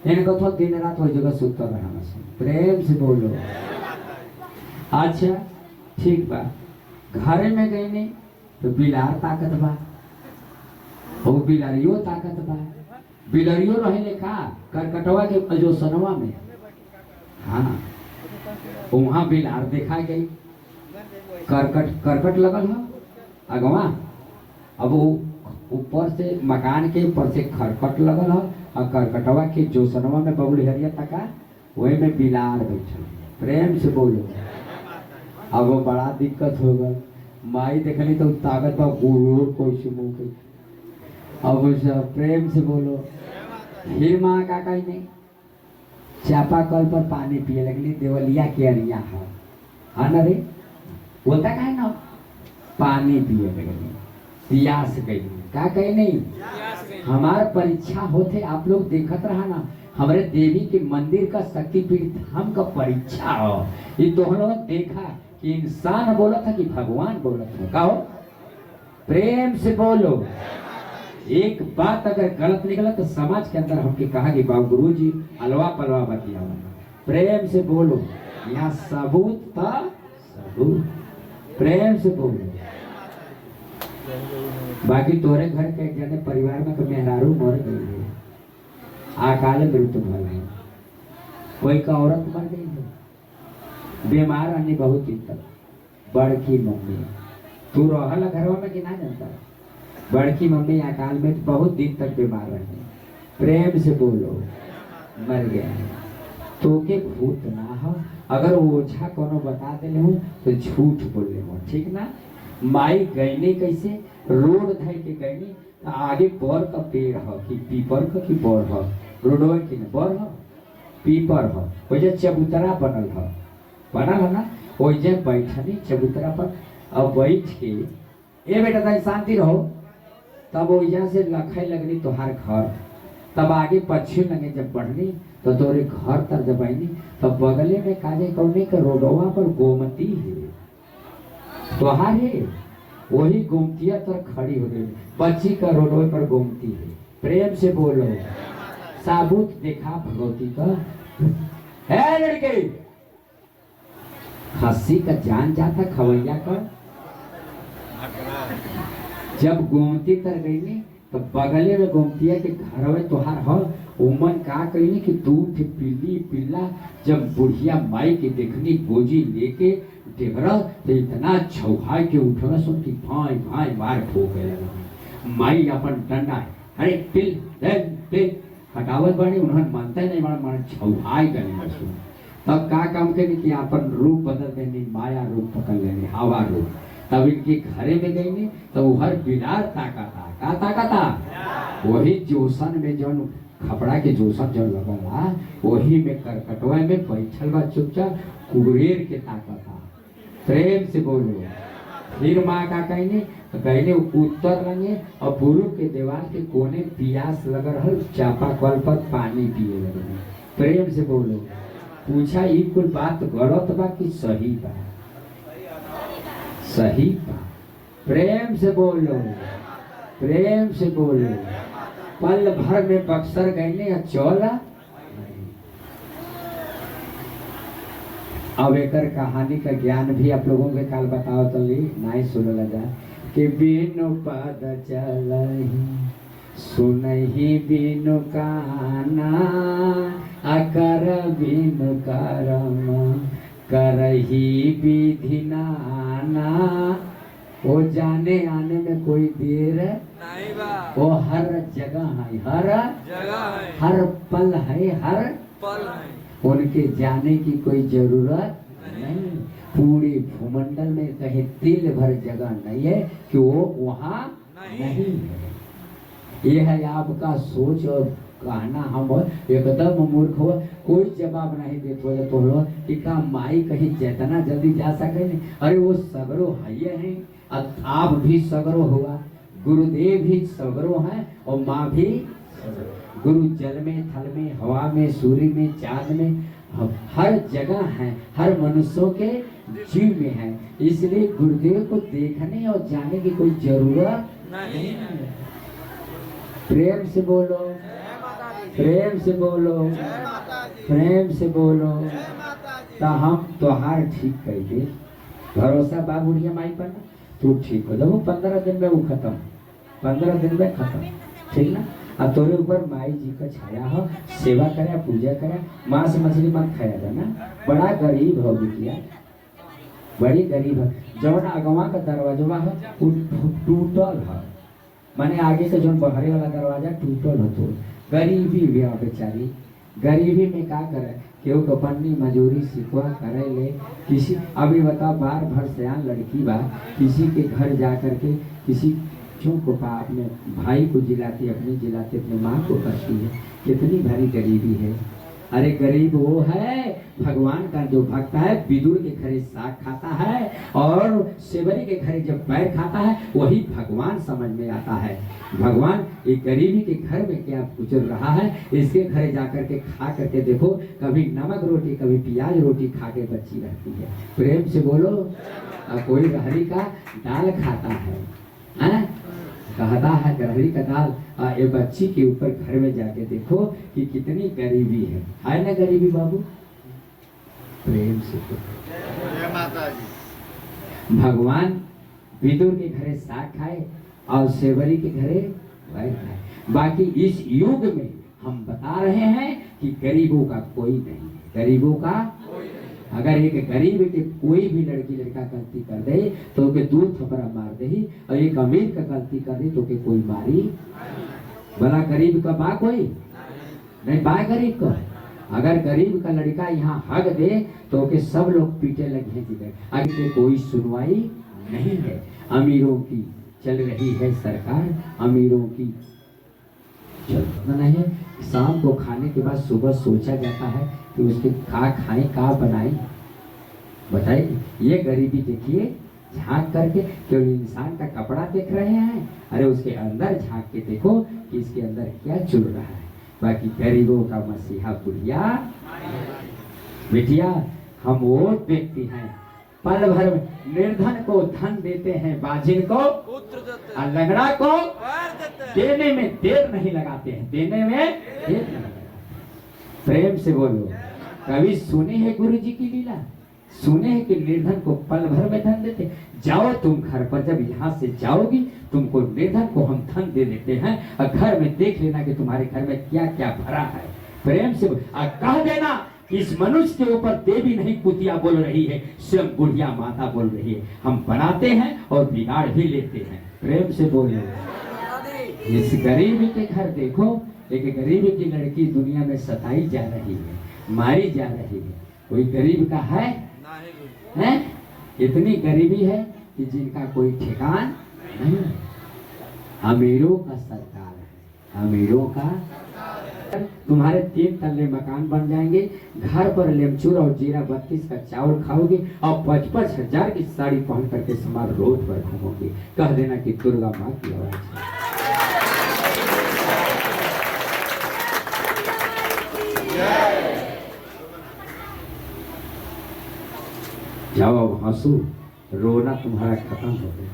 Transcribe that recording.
इनको तो दिन रात हो जगह सुतर रहना से प्रेम से बोलो। अच्छा ठीक बा, घरे में गई नहीं तो बिलार ताकत बा, हो बिलारियो ताकत बा, बिलारियो रहे का करकटवा के जो सनवा में, हाँ वहाँ बिलार देखा गई, करकट करकट लगल है अगवा। अब वो ऊपर से मकान के ऊपर से खरकट लगल है और करकटवा के जो सनवा में बबुल हरिया तका वही में बिलार बैठल। प्रेम से बोलो। अब वो बड़ा दिक्कत हो गई, माई देखली तो ताकत बा गुरूर कोई से मुँह के। अब सब प्रेम से बोलो। फिर माँ का कही नहीं, चापाकल पर पानी पिए लगली, देवलिया के अरिया है, हाँ ना रे बोलता का है ना, पानी पिए लगली, प्यास गई का कही नहीं। हमार परीक्षा होते आप लोग देखत रहा ना, हमारे देवी के मंदिर का शक्तिपीठ धाम का परीक्षा हो, ये तो हम लोग देखा कि इंसान बोला था कि भगवान बोला था। कहो प्रेम से बोलो। एक बात अगर गलत निकला तो समाज के अंदर हमके कहा कि बाबू गुरु जी अलवा पलवा बतिया। प्रेम से बोलो, यहाँ सबूत था सबूत। प्रेम से बोलो। बाकी तोरे घर के एक जने परिवार में तो मेहरारू मर गई है, अकाल मृत्यु भल है, कोई का औरत मर गई है, बीमार आने बहुत दिक्कत। बड़की मम्मी तू रहल घरवा में कि ना जानता, बड़की मम्मी अकाल में बहुत दिन तक बीमार रही। प्रेम से बोलो, मर गया है तो के भूत ना हो, अगर ओझा कोनो बता दे हूँ तो झूठ बोले हो, ठीक ना। माई गईने कैसे रोड धै के गईने, आगे बर का पेड़ हो कि पीपर का कि बर हो, रोडवा की ना बर हो पीपर हो, वैसे चबूतरा बनल हो, बनल है ना, वैसे बैठनी चबूतरा पर। अब बैठ के ए बेटा तनी शांति रहो, तब वैसे से लखे लगनी तोहार घर, तब आगे पश्चिम लगे जब बढ़नी तो तोरे घर तर जब आईनी तब बगले में काजे कौने के रोडवा पर गोमती है तोहार है, वही गोमतिया तर खड़ी हो गई, बच्ची का रोडवे पर गोमती है। प्रेम से बोलो। साबुत देखा भगवती का है लड़के, खस्सी का जान जाता खवैया का। जब गोमती तर गई नी तो बगले में गोमतिया के घर में तोहार हो, उमन का कही कि दूध पीली पीला। जब बुढ़िया माई के देखनी गोजी लेके डेबरा तो इतना छौहाई के उठना सुन की भाई भाई मार ठोक गया। माई अपन डंडा अरे पिल पिल हटावत बाड़ी, उन्होंने मानता नहीं बड़ा मान छौहाई गए सुन। तब का काम करे कि अपन रूप बदल देनी, माया रूप पकड़ लेनी, हवा रूप। तब इनके घरे में गई नहीं तो हर बिलार ताका था, का ताका था वही जोसन में जो खपड़ा के जोसन जो लगला वही में करकटवा में बैठल बा चुपचाप कुबेर के ताका था। प्रेम से बोलो। फिर माँ का कहने तो कहने उत्तर लगे और पूर्व के दीवार के कोने प्यास लग रहा, चापाकल पर पानी पिए लगे। प्रेम से बोलो। पूछा ये कुल बात गलत बा कि सही बा? सही बा। प्रेम से बोलो, प्रेम से बोलो। पल भर में बक्सर गए चौला। अब एक कहानी का ज्ञान भी आप लोगों के काल बताओ तो ली नहीं सुन लगा कि बिनु पद चलही सुनही बिनु काना, अकर बिनु करम करही विधि नाना। वो जाने आने में कोई देर नहीं बा, वो हर जगह है, हर जगह है, हर पल है, हर पल है। उनके जाने की कोई जरूरत नहीं। पूरे भूमंडल में कहीं तिल भर जगह नहीं है कि वो वहाँ नहीं है। ये है आपका सोच और कहना। हम एकदम मूर्ख हो, कोई जवाब नहीं देते तो लो कि का माई कहीं जितना जल्दी जा सके नहीं। अरे वो सगरो है हैं, आप भी सगरो हुआ, गुरुदेव भी सगरो हैं और माँ भी। गुरु जल में, थल में, हवा में, सूर्य में, चांद में, हर जगह है, हर मनुष्यों के जीव में है। इसलिए गुरुदेव को देखने और जाने की कोई जरूरत नहीं है। प्रेम से बोलो। प्रेम से बोलो, प्रेम से बोलो। तो हम तोहार ठीक कर दे, भरोसा बा बुढ़िया माई पर ना, तू ठीक हो जाओ। 15 दिन में वो खत्म, 15 दिन में खत्म, ठीक ना। अब तोरे ऊपर माई जी का छाया हो, सेवा करे, पूजा करे, मांस मछली मत खाया जाना। बड़ा गरीब हो बिटिया, बड़ी गरीब है। जौन अगवा का दरवाजा है वो टूटल है, माने आगे से जो बहरे वाला दरवाजा टूटल हो। तो गरीबी भी बेचारी, गरीबी में क्या करे, केहू तो पन्नी मजूरी सिखवा करे ले। किसी अभी बताओ, बार भर सयान लड़की बा, किसी के घर जा करके किसी क्यों को अपने भाई को जिलाती, अपनी जिलाती, अपनी माँ को करती है। कितनी भारी गरीबी है। अरे गरीब वो है भगवान का जो भक्त है, विदुर के घरे साग खाता है और सेवरी के घरे जब पैर खाता है, वही भगवान समझ में आता है। भगवान एक गरीबी के घर में क्या गुजर रहा है, इसके घरे जाकर के खा करके देखो, कभी नमक रोटी कभी प्याज रोटी खा के बच्ची रहती है। प्रेम से बोलो। कोई रहरी का दाल खाता है, कहता है रहरी का दाल, ये बच्ची के ऊपर घर में जाके देखो कि कितनी गरीबी है ना गरीबी बाबू। प्रेम से माता जी। भगवान विदुर के घरे साग खाए और सेवरी के घरे वैर खाए। बाकी इस युग में हम बता रहे हैं कि गरीबों का कोई नहीं, गरीबों का अगर एक गरीब के कोई भी लड़की लड़का गलती कर दे तो के दूर थपड़ा मार दे, और एक अमीर का गलती कर दे तो के कोई मारी। भला गरीब का बा कोई नहीं, बा गरीब का। अगर गरीब का लड़का यहाँ हक दे तो के सब लोग पीटे लगे, आगे कोई सुनवाई नहीं है। अमीरों की चल रही है सरकार, अमीरों की चलना नहीं। शाम को खाने के बाद सुबह सोचा जाता है कि उसके का खाएं, का बनाएं, बताइए। ये गरीबी देखिए, झांक करके केवल इंसान का कपड़ा देख रहे हैं, अरे उसके अंदर झांक के देखो कि इसके अंदर क्या चल रहा है। बाकी गरीबों का मसीहा बुढ़िया बिटिया, हम वो व्यक्ति हैं पल भर में निर्धन को धन देते हैं, बाजिन को और लंगड़ा को देने में देर नहीं लगाते हैं, देने में देर नहीं लगाते। प्रेम से बोलो। कभी सुने हैं गुरु जी की लीला, सुने हैं कि निर्धन को पल भर में धन देते। जाओ तुम घर पर, जब यहाँ से जाओगी तुमको निर्धन को हम धन दे देते हैं, और घर में देख लेना कि तुम्हारे घर में क्या क्या भरा है। प्रेम से कह देना इस मनुष्य के ऊपर देवी नहीं कुतिया बोल रही है, स्वयं बुढ़िया माता बोल रही है। हम बनाते हैं और बिगाड़ भी लेते हैं। प्रेम से बोलो। इस गरीबी के घर देखो, एक गरीब की लड़की दुनिया में सताई जा रही है, मारी जा रही है। कोई गरीब का है? इतनी गरीबी है कि जिनका कोई ठिकान नहीं है। अमीरों का सरकार है, अमीरों का। तुम्हारे 3 तल्ले मकान बन जाएंगे, घर पर लेमचूर और जीरा 32 का चावल खाओगे और 55 हजार की साड़ी पहन करके समार रोड पर घूमोगे। कह देना कि दुर्गा माँ की आवाज है। जाओ अब हंसो, रोना तुम्हारा खत्म हो गया।